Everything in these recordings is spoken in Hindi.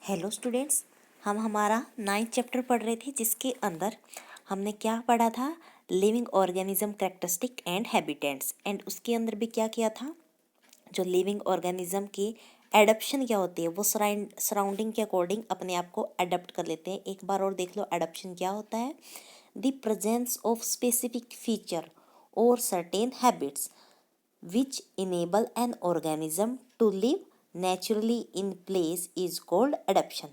हेलो स्टूडेंट्स, हम हमारा 9th चैप्टर पढ़ रहे थे जिसके अंदर हमने क्या पढ़ा था, living organism characteristic and habitats. And उसके अंदर भी क्या किया था, जो लिविंग ऑर्गेनिज्म की एडप्शन क्या होती है वो सराउंडिंग के अकॉर्डिंग अपने आप को अडप्ट कर लेते हैं। एक बार और देख लो एडप्शन क्या होता है। The presence of specific feature और certain habits which enable an organism to live naturally in place is called adaptation।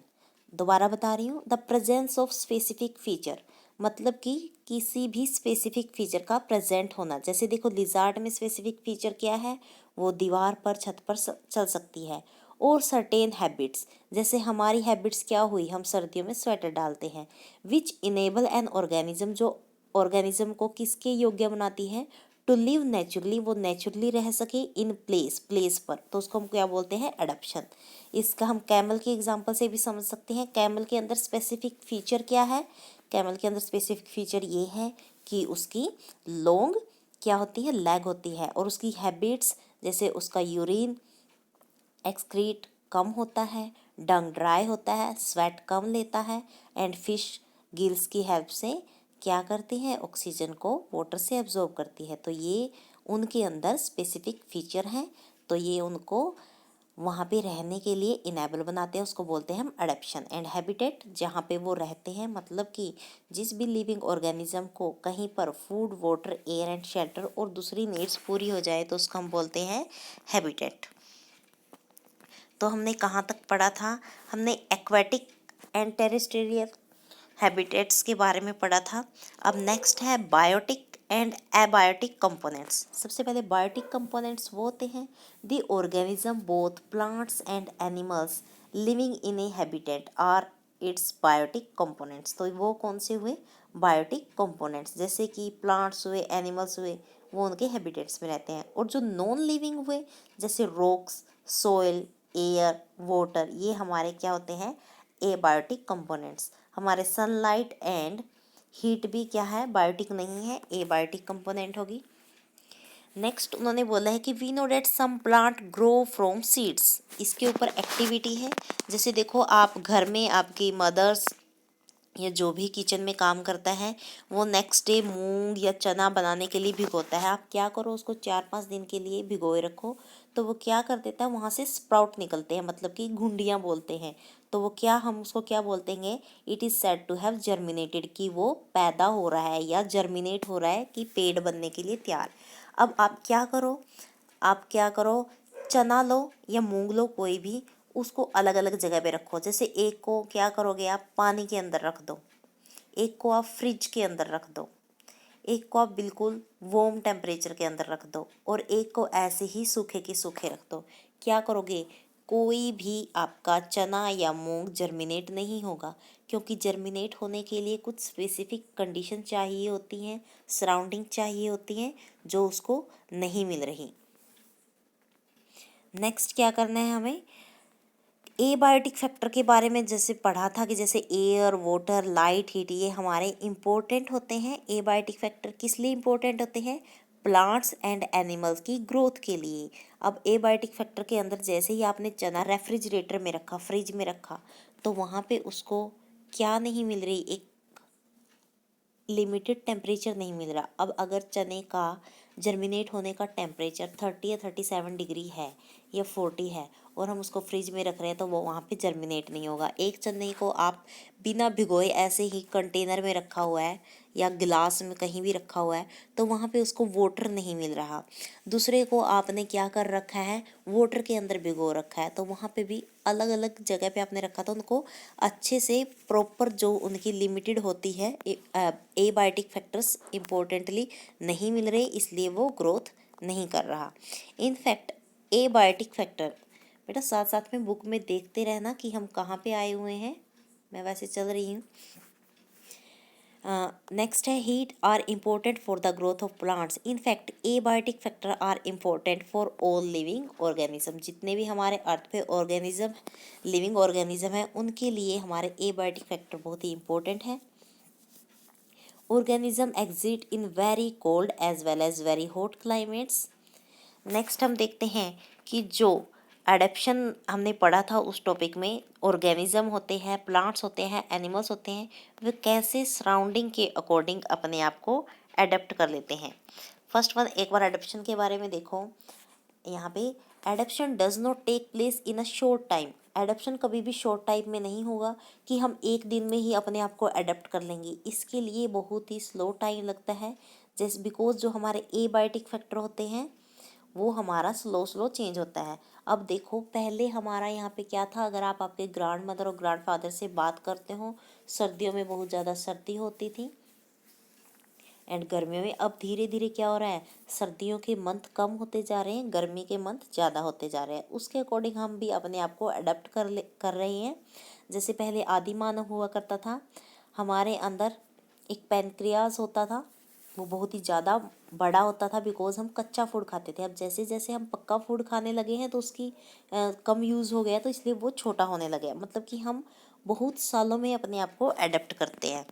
दोबारा बता रही हूँ, the presence of specific feature मतलब कि किसी भी स्पेसिफिक फीचर का प्रेजेंट होना। जैसे देखो लिजार्ड में स्पेसिफिक फीचर क्या है, वो दीवार पर छत पर चल सकती है। और सर्टेन हैबिट्स, जैसे हमारी हैबिट्स क्या हुई, हम सर्दियों में स्वेटर डालते हैं। विच इनेबल एन ऑर्गेनिज्म, जो ऑर्गेनिज्म को किसके योग्य बनाती है, टू लिव नेचुरली, वो नेचुरली रह सके इन प्लेस पर, तो उसको हम क्या बोलते हैं, एडप्शन। इसका हम कैमल के एग्जांपल से भी समझ सकते हैं। कैमल के अंदर स्पेसिफिक फीचर क्या है, कैमल के अंदर स्पेसिफिक फीचर ये है कि उसकी लॉन्ग क्या होती है, लेग होती है। और उसकी हैबिट्स, जैसे उसका यूरिन एक्सक्रीट कम होता है, डंग ड्राई होता है, स्वेट कम लेता है। एंड फिश गिल्स की हेल्प से क्या करती है, ऑक्सीजन को वाटर से एब्जॉर्ब करती है। तो ये उनके अंदर स्पेसिफिक फीचर हैं, तो ये उनको वहाँ पे रहने के लिए इनेबल बनाते हैं, उसको बोलते हैं हम एडेप्शन। एंड हैबिटेट, जहाँ पे वो रहते हैं, मतलब कि जिस भी लिविंग ऑर्गेनिज्म को कहीं पर food, water, air and shelter और दूसरी नीड्स पूरी हो जाए तो उसको हम बोलते हैं हैबिटेट। तो हमने कहाँ तक पढ़ा था, हमने एक्वेटिक एंड टेरेस्ट्रियल हैबिटेट्स के बारे में पढ़ा था। अब नेक्स्ट है बायोटिक एंड एबायोटिक कंपोनेंट्स। सबसे पहले बायोटिक कंपोनेंट्स वो होते हैं the organism both plants and animals living in a habitat are its biotic components. तो वो कौन से हुए, बायोटिक कंपोनेंट्स, जैसे कि प्लांट्स हुए, एनिमल्स हुए, वो उनके हैबिटेट्स में रहते हैं। और जो नॉन लिविंग हुए, जैसे रॉक्स, सोइल, एयर, वाटर, ये हमारे क्या होते हैं, एबायोटिक कंपोनेंट्स। हमारे सनलाइट एंड हीट भी क्या है, बायोटिक नहीं है, एबायोटिक कंपोनेंट होगी। नेक्स्ट उन्होंने बोला है कि we know that some plant grow from seeds. इसके ऊपर एक्टिविटी है। जैसे देखो आप घर में आपकी मदर्स या जो भी किचन में काम करता है, वो नेक्स्ट डे मूंग या चना बनाने के लिए भिगोता है। आप क्या करो, उसको 4-5 दिन के लिए भिगोए रखो, तो वो क्या कर देता है, वहाँ से स्प्राउट निकलते हैं, मतलब कि घुंडियाँ बोलते हैं। तो वो क्या, हम उसको क्या बोलते हैं, it is said to have germinated, कि वो पैदा हो रहा है या जर्मिनेट हो रहा है, कि पेड़ बनने के लिए तैयार। अब आप क्या करो, चना लो या मूंग लो, कोई भी, उसको अलग अलग जगह पे रखो। जैसे एक को क्या करोगे, आप पानी के अंदर रख दो, एक को आप फ्रिज के अंदर रख दो, एक को आप बिल्कुल वार्म टेम्परेचर के अंदर रख दो, और एक को ऐसे ही सूखे के सूखे रख दो। क्या करोगे, कोई भी आपका चना या मूंग जर्मिनेट नहीं होगा, क्योंकि जर्मिनेट होने के लिए कुछ स्पेसिफिक कंडीशन चाहिए होती हैं, सराउंडिंग चाहिए होती हैं, जो उसको नहीं मिल रही। नेक्स्ट क्या करना है हमें, एबायोटिक फैक्टर के बारे में जैसे पढ़ा था कि जैसे एयर, वाटर, लाइट, हीट, ये हमारे इम्पोर्टेंट होते हैं। एबायोटिक फैक्टर किस लिए इम्पोर्टेंट होते हैं, प्लांट्स एंड एनिमल्स की ग्रोथ के लिए। अब एबायोटिक फैक्टर के अंदर जैसे ही आपने चना रेफ्रिजरेटर में रखा, फ्रिज में रखा, तो वहाँ पे उसको क्या नहीं मिल रही, एक लिमिटेड टेम्परेचर नहीं मिल रहा। अब अगर चने का जर्मिनेट होने का टेम्परेचर 30 या 37 डिग्री है या 40 है, और हम उसको फ्रिज में रख रहे हैं, तो वो वहाँ पे जर्मिनेट नहीं होगा। एक चने को आप बिना भिगोए ऐसे ही कंटेनर में रखा हुआ है या गिलास में कहीं भी रखा हुआ है, तो वहाँ पे उसको वाटर नहीं मिल रहा। दूसरे को आपने क्या कर रखा है, वाटर के अंदर भिगो रखा है, तो वहाँ पे भी अलग अलग जगह पे आपने रखा था, उनको अच्छे से प्रॉपर जो उनकी लिमिटेड होती है एबायोटिक फैक्टर्स इम्पोर्टेंटली नहीं मिल रहे, इसलिए वो ग्रोथ नहीं कर रहा। इनफैक्ट एबायोटिक फैक्टर, बेटा साथ साथ में बुक में देखते रहना कि हम कहाँ पे आए हुए हैं, मैं वैसे चल रही हूँ। नेक्स्ट है heat are important for the growth of plants. In fact abiotic factor are important for all living organism. जितने भी हमारे अर्थ पे ऑर्गेनिज्म, लिविंग ऑर्गेनिज्म है, उनके लिए हमारे एबायोटिक फैक्टर बहुत ही इम्पोर्टेंट है। Organism exist in very cold as well as very hot climates. Next हम देखते हैं कि जो एडेप्शन हमने पढ़ा था उस टॉपिक में, ऑर्गेनिज्म होते हैं, प्लांट्स होते हैं, एनिमल्स होते हैं, वे कैसे सराउंडिंग के अकॉर्डिंग अपने आप को एडेप्ट कर लेते हैं। फर्स्ट वन, एक बार एडेप्शन के बारे में देखो। यहाँ पे adaptation does not take place in a short time. Adaptation कभी भी शॉर्ट टाइम में नहीं होगा कि हम एक दिन में ही अपने आप को एडेप्ट कर लेंगे। इसके लिए बहुत ही स्लो टाइम लगता है, जैसे बिकॉज जो हमारे एबायोटिक फैक्टर होते हैं वो हमारा स्लो चेंज होता है। अब देखो, पहले हमारा यहाँ पे क्या था, अगर आप आपके ग्रैंड मदर और ग्रैंड फादर से बात करते हो, सर्दियों में बहुत ज़्यादा सर्दी होती थी एंड गर्मियों में। अब धीरे धीरे क्या हो रहा है, सर्दियों के मंथ कम होते जा रहे हैं, गर्मी के मंथ ज़्यादा होते जा रहे हैं। उसके अकॉर्डिंग हम भी अपने आप को अडेप्ट कर रहे हैं। जैसे पहले आदि मानव हुआ करता था, हमारे अंदर एक पैनक्रियाज होता था, वो बहुत ही ज़्यादा बड़ा होता था बिकॉज हम कच्चा फूड खाते थे। अब जैसे जैसे हम पक्का फूड खाने लगे हैं तो उसकी कम यूज़ हो गया, तो इसलिए वो छोटा होने लगे। मतलब कि हम बहुत सालों में अपने आप को अडेप्ट करते हैं।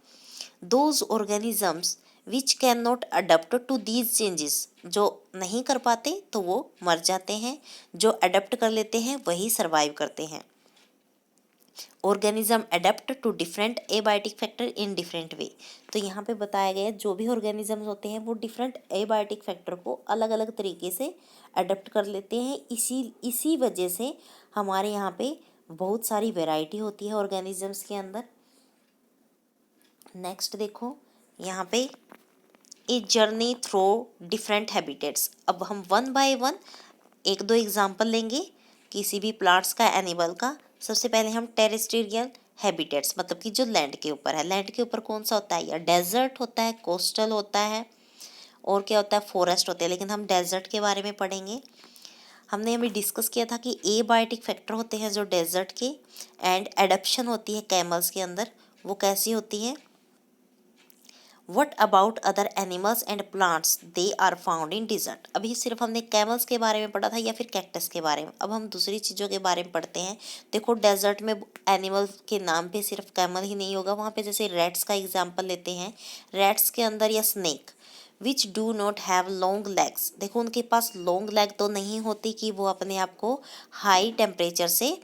Those organisms which can not adapt to these changes, जो नहीं कर पाते तो वो मर जाते हैं, जो अडेप्ट कर लेते हैं वही सर्वाइव करते हैं। Organism adapt to different abiotic factor in different way. तो यहाँ पे बताया गया जो भी ऑर्गेनिजम्स होते हैं वो डिफरेंट एबायोटिक फैक्टर को अलग अलग तरीके से अडेप्ट कर लेते हैं। इसी वजह से हमारे यहाँ पे बहुत सारी वैरायटी होती है ऑर्गेनिजम्स के अंदर। नेक्स्ट देखो, यहाँ पे a journey through different habitats. अब हम वन बाय वन एक दो एग्जाम्पल लेंगे किसी भी प्लांट्स का, एनिमल का। सबसे पहले हम टेरेस्ट्रियल हैबिटेट्स, मतलब कि जो लैंड के ऊपर है। लैंड के ऊपर कौन सा होता है, या डेजर्ट होता है, कोस्टल होता है, और क्या होता है, फॉरेस्ट होते हैं। लेकिन हम डेजर्ट के बारे में पढ़ेंगे। हमने अभी डिस्कस किया था कि एबायोटिक फैक्टर होते हैं जो डेजर्ट के, एंड एडप्शन होती है कैमल्स के अंदर, वो कैसी होती है। What about other animals and plants, they are found in desert. अभी सिर्फ हमने कैमल्स के बारे में पढ़ा था या फिर कैक्टस के बारे में। अब हम दूसरी चीज़ों के बारे में पढ़ते हैं। देखो, डेजर्ट में एनिमल के नाम पे सिर्फ कैमल ही नहीं होगा, वहाँ पे जैसे रैट्स का एग्जाम्पल लेते हैं। रैट्स के अंदर, या snake which do not have long legs. देखो, उनके पास लॉन्ग लेग तो नहीं होती कि वो अपने आप को हाई टेम्परेचर से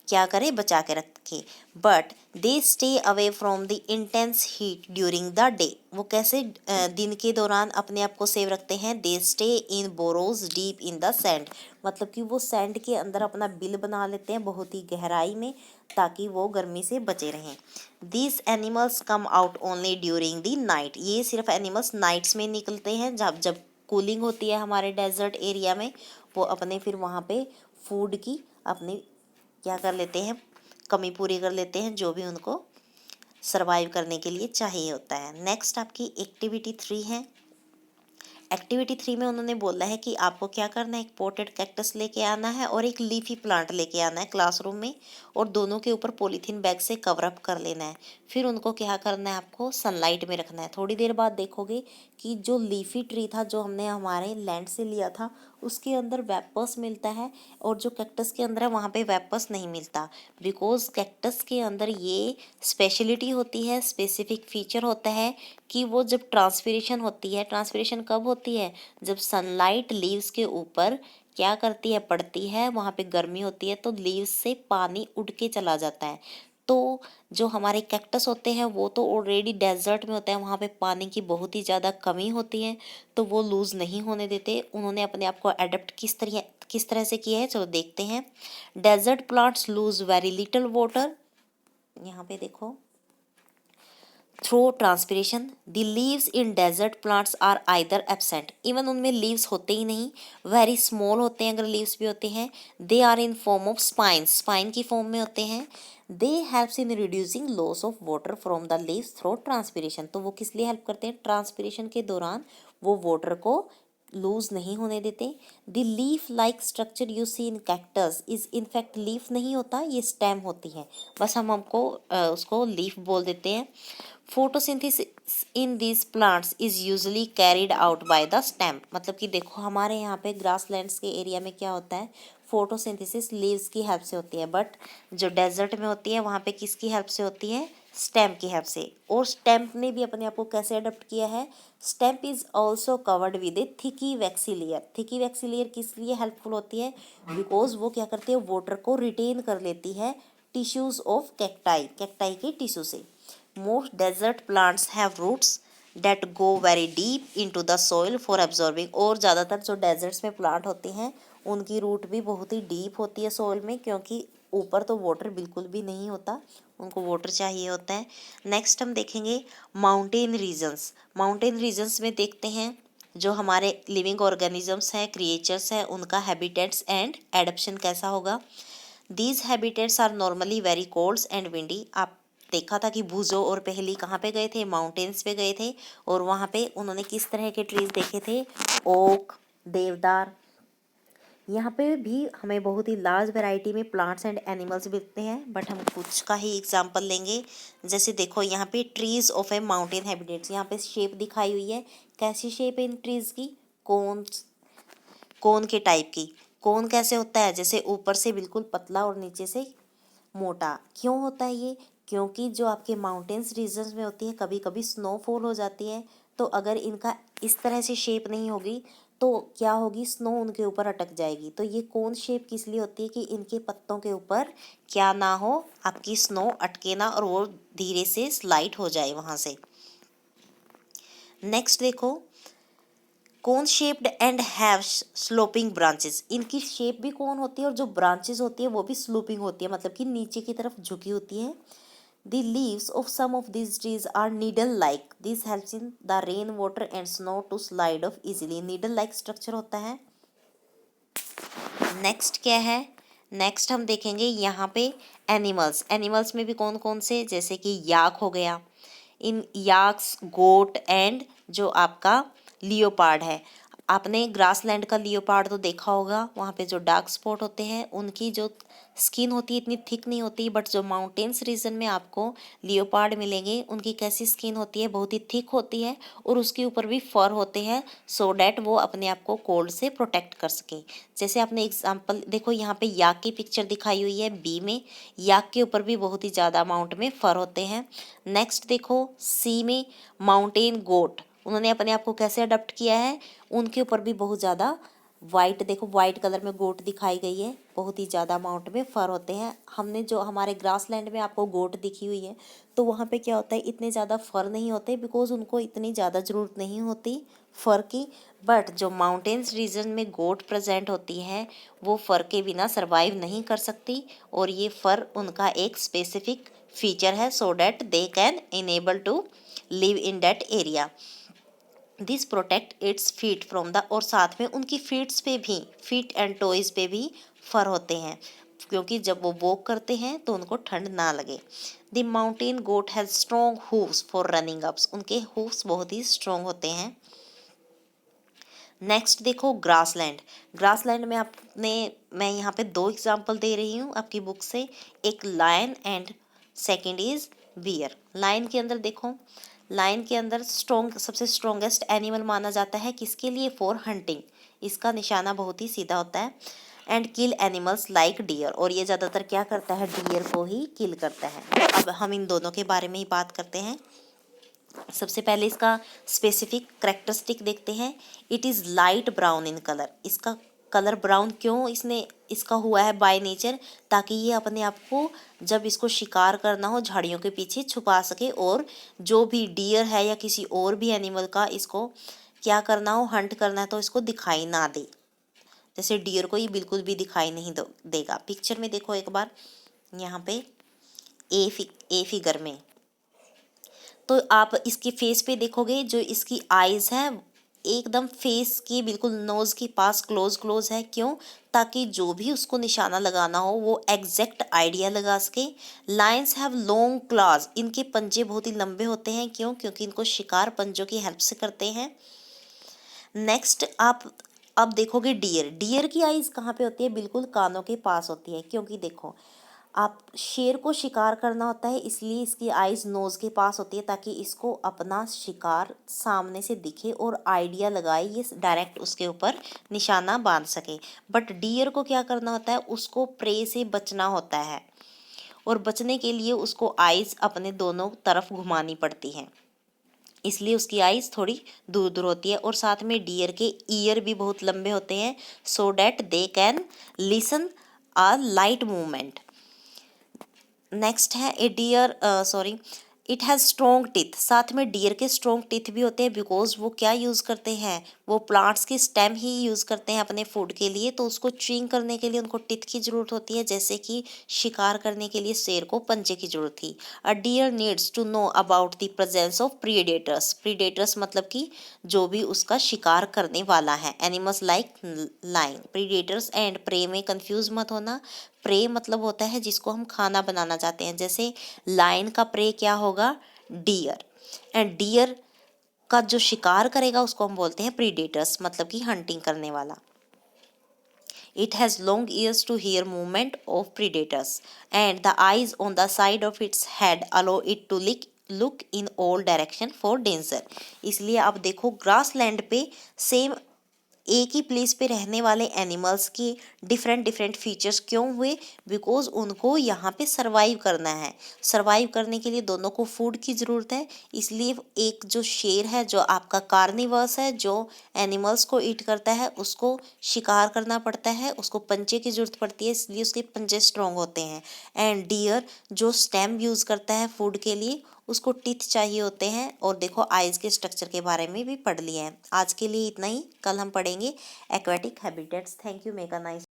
क्या करे, बचा के रखे, but they stay away from the intense heat during the day. वो कैसे दिन के दौरान अपने आप को सेव रखते हैं, they stay in borrows deep in the sand. मतलब कि वो सैंड के अंदर अपना बिल बना लेते हैं बहुत ही गहराई में, ताकि वो गर्मी से बचे रहें। These animals come out only during the night. ये सिर्फ एनिमल्स नाइट्स में निकलते हैं, जब जब कूलिंग होती है हमारे डेजर्ट एरिया में। वो अपने फिर वहाँ पे फूड की अपनी क्या कर लेते हैं, कमी पूरी कर लेते हैं, जो भी उनको सरवाइव करने के लिए चाहिए होता है। नेक्स्ट आपकी एक्टिविटी 3 है। एक्टिविटी 3 में उन्होंने बोला है कि आपको क्या करना है, एक पोटेड कैक्टस लेके आना है और एक लीफी प्लांट लेके आना है क्लासरूम में, और दोनों के ऊपर पॉलीथीन बैग से कवर अप कर लेना है। फिर उनको क्या करना है, आपको सनलाइट में रखना है। थोड़ी देर बाद देखोगे कि जो लीफी ट्री था, जो हमने हमारे लैंड से लिया था, उसके अंदर वेपर्स मिलता है, और जो कैक्टस के अंदर है वहाँ पे वेपर्स नहीं मिलता। बिकॉज कैक्टस के अंदर ये स्पेशलिटी होती है, स्पेसिफिक फीचर होता है कि वो जब ट्रांसपिरेशन होती है, ट्रांसपिरेशन कब होती है, जब सनलाइट लीव्स के ऊपर क्या करती है, पड़ती है, वहाँ पे गर्मी होती है, तो लीव्स से पानी उड़ के चला जाता है। तो जो हमारे कैक्टस होते हैं वो तो ऑलरेडी डेजर्ट में होते हैं, वहाँ पे पानी की बहुत ही ज़्यादा कमी होती है, तो वो लूज़ नहीं होने देते। उन्होंने अपने आप को अडेप्ट किस तरह से किया है, चलो देखते हैं। Desert plants lose very little water. यहाँ पे देखो, through transpiration the leaves in desert plants are either absent. Even उनमें लीव्स होते ही नहीं, वेरी स्मॉल होते हैं, अगर लीव्स भी होते हैं। They are in form of spines, spine की फॉर्म में होते हैं। They helps in reducing loss of water from the leaves through transpiration. तो वो किस लिए हेल्प करते हैं, ट्रांसपिरेशन के दौरान वो वाटर को लूज नहीं होने देते। The leaf like structure you see in cactus is in fact leaf नहीं होता, ये स्टेम होती है, बस हमको उसको लीफ बोल देते हैं। Photosynthesis in this plants is usually carried out by the stem. मतलब कि देखो, हमारे यहाँ पे ग्रासलैंड्स के एरिया में क्या होता है, फोटोसिंथेसिस लीव्स की हेल्प से होती है, बट जो डेजर्ट में होती है वहाँ पे किसकी हेल्प से होती है, स्टैम्प की हेल्प से। और स्टैम्प ने भी अपने आप को कैसे अडॉप्ट किया है, stem is also covered with a thick waxy layer. Thick waxy layer किस लिए हेल्पफुल होती है, बिकॉज वो क्या करती है, वाटर को रिटेन कर लेती है टिश्यूज ऑफ कैक्टाई, कैक्टाई के टिश्यू से। Most desert plants have roots that go very deep into the soil for absorbing. और ज़्यादातर जो डेजर्ट्स में प्लांट होते हैं उनकी रूट भी बहुत ही डीप होती है सॉइल में, क्योंकि ऊपर तो वाटर बिल्कुल भी नहीं होता, उनको वाटर चाहिए होता है। नेक्स्ट हम देखेंगे माउंटेन रीजन्स। माउंटेन रीजन्स में देखते हैं जो हमारे लिविंग ऑर्गेनिजम्स हैं, क्रिएचर्स हैं, उनका हैबिटेट्स एंड एडप्शन कैसा होगा। These habitats are normally very cold and windy. आप देखा था कि भूजो और पहली कहाँ पे गए थे, माउंटेन्स पे गए थे, और वहाँ पे उन्होंने किस तरह के ट्रीज देखे थे, ओक, देवदार। यहाँ पे भी हमें बहुत ही लार्ज वैरायटी में प्लांट्स एंड एनिमल्स मिलते हैं, बट हम कुछ का ही एग्जांपल लेंगे। जैसे देखो यहाँ पे trees of A mountain habitats, यहाँ पे शेप दिखाई हुई है, कैसी शेप है इन ट्रीज की, कोन, कोन के टाइप की। कोन कैसे होता है, जैसे ऊपर से बिल्कुल पतला और नीचे से मोटा। क्यों होता है ये, क्योंकि जो आपके माउंटेन्स रीजन्स में होती है कभी कभी स्नोफॉल हो जाती है, तो अगर इनका इस तरह से शेप नहीं होगी तो क्या होगी, स्नो उनके ऊपर अटक जाएगी। तो ये कोन शेप किस लिए होती है कि इनके पत्तों के ऊपर क्या ना हो, आपकी स्नो अटके ना और वो धीरे से स्लाइड हो जाए वहाँ से। नेक्स्ट देखो, cone shaped and have sloping branches. इनकी शेप भी कोन होती है और जो ब्रांचेस होती है वो भी स्लोपिंग होती है, मतलब कि नीचे की तरफ झुकी होती है। The leaves of some of these trees are needle-like. This helps in the rain water and snow to slide off easily. Needle-like structure होता है। नेक्स्ट क्या है, नेक्स्ट हम देखेंगे यहाँ पे एनिमल्स। एनिमल्स में भी कौन कौन से, जैसे कि याक हो गया, इन याक्स, गोट एंड जो आपका लियोपार्ड है। आपने ग्रासलैंड का लियोपार्ड तो देखा होगा, वहाँ पे जो डार्क स्पॉट होते हैं उनकी जो स्किन होती है इतनी थिक नहीं होती, बट जो माउंटेन्स रीजन में आपको लियोपार्ड मिलेंगे उनकी कैसी स्किन होती है, बहुत ही थिक होती है, और उसके ऊपर भी फर होते हैं, सो डैट वो अपने आप को कोल्ड से प्रोटेक्ट कर सके। जैसे आपने एग्जाम्पल देखो, यहाँ पे याक की पिक्चर दिखाई हुई है बी में, याक के ऊपर भी बहुत ही ज़्यादा अमाउंट में फर होते हैं। नेक्स्ट देखो सी में माउंटेन गोट, उन्होंने अपने आप को कैसे अडॉप्ट किया है, उनके ऊपर भी बहुत ज़्यादा वाइट, देखो वाइट कलर में गोट दिखाई गई है, बहुत ही ज़्यादा अमाउंट में फर होते हैं। हमने जो हमारे ग्रासलैंड में आपको गोट दिखी हुई है, तो वहाँ पे क्या होता है, इतने ज़्यादा फर नहीं होते, बिकॉज उनको इतनी ज़्यादा ज़रूरत नहीं होती फर की। बट जो माउंटेन्स रीजन में गोट प्रेजेंट होती है वो फर के बिना सर्वाइव नहीं कर सकती, और ये फर उनका एक स्पेसिफिक फीचर है, so that they can enable to live in that area. This protect its feet from the, और साथ में उनकी फीट्स पे भी, फीट एंड टोइज पे भी फर होते हैं, क्योंकि जब वो वॉक करते हैं तो उनको ठंड ना लगे। The mountain goat has strong hooves for running ups, उनके हूव्स बहुत ही स्ट्रॉन्ग होते हैं। नेक्स्ट देखो ग्रासलैंड। ग्रासलैंड में आपने, मैं यहाँ पे दो एग्जांपल दे रही हूँ आपकी बुक से, एक lion and second is bear. Lion के अंदर देखो, लायन के अंदर स्ट्रॉन्ग, सबसे स्ट्रॉन्गेस्ट एनिमल माना जाता है किसके लिए, फॉर हंटिंग, इसका निशाना बहुत ही सीधा होता है। And kill animals like deer, और ये ज़्यादातर क्या करता है, डियर को ही किल करता है। अब हम इन दोनों के बारे में ही बात करते हैं। सबसे पहले इसका स्पेसिफिक करेक्टरिस्टिक देखते हैं। It is light brown in colour, इसका कलर ब्राउन क्यों इसने इसका हुआ है बाय नेचर, ताकि ये अपने आप को जब इसको शिकार करना हो झाड़ियों के पीछे छुपा सके, और जो भी डियर है या किसी और भी एनिमल का इसको क्या करना हो, हंट करना है, तो इसको दिखाई ना दे। जैसे डियर को ये बिल्कुल भी दिखाई नहीं देगा। पिक्चर में देखो एक बार, यहाँ पे ए फिगर में, तो आप इसके फेस पे देखोगे जो इसकी आईज हैं एकदम फेस की बिल्कुल नोज के पास क्लोज है। क्यों, ताकि जो भी उसको निशाना लगाना हो वो एग्जैक्ट आइडिया लगा सके। लायंस हैव लॉन्ग क्लॉज, इनके पंजे बहुत ही लंबे होते हैं। क्यों, क्योंकि इनको शिकार पंजों की हेल्प से करते हैं। नेक्स्ट आप अब देखोगे डियर, डियर की आईज कहाँ पे होती है, बिल्कुल कानों के पास होती है। क्योंकि देखो आप शेर को शिकार करना होता है, इसलिए इसकी आइज नोज के पास होती है, ताकि इसको अपना शिकार सामने से दिखे और आइडिया लगाए, ये डायरेक्ट उसके ऊपर निशाना बांध सके। बट डियर को क्या करना होता है, उसको प्रे से बचना होता है, और बचने के लिए उसको आइज़ अपने दोनों तरफ घुमानी पड़ती हैं, इसलिए उसकी आइज़ थोड़ी दूर दूर होती है। और साथ में डियर के ईयर भी बहुत लंबे होते हैं, so that they can listen a light movement. Next है a deer it has strong teeth. साथ में डियर के स्ट्रॉन्ग टीथ भी होते हैं, बिकॉज वो क्या यूज़ करते हैं, वो प्लांट्स की स्टेम ही यूज़ करते हैं अपने फूड के लिए, तो उसको च्यूइंग करने के लिए उनको टीथ की ज़रूरत होती है, जैसे कि शिकार करने के लिए शेर को पंजे की ज़रूरत थी। A deer needs to know about the presence of predators. Predators मतलब कि जो भी उसका शिकार करने वाला है, animals like lion. Predators and prey में कंफ्यूज मत होना। प्रे मतलब होता है जिसको हम खाना बनाना चाहते हैं, जैसे लायन का प्रे क्या होगा, डियर। एंड डियर का जो शिकार करेगा उसको हम बोलते हैं प्रीडेटर्स, मतलब कि हंटिंग करने वाला। It has long ears to hear movement of predators, and the eyes on the side of its head allow it to look in all direction for danger। इसलिए अब देखो ग्रास लैंड पे सेम एक ही प्लेस पे रहने वाले एनिमल्स की डिफरेंट डिफरेंट फीचर्स क्यों हुए, बिकॉज उनको यहाँ पे सरवाइव करना है। सरवाइव करने के लिए दोनों को फूड की ज़रूरत है, इसलिए एक जो शेर है जो आपका कार्निवर्स है, जो एनिमल्स को ईट करता है, उसको शिकार करना पड़ता है, उसको पंजे की ज़रूरत पड़ती है, इसलिए उसके पंजे स्ट्रॉन्ग होते हैं। एंड डियर जो स्टेम यूज़ करता है फूड के लिए, उसको टीथ चाहिए होते हैं। और देखो आइज़ के स्ट्रक्चर के बारे में भी पढ़ लिया है। आज के लिए इतना ही, कल हम पढ़ेंगे aquatic habitats. Thank you, make a nice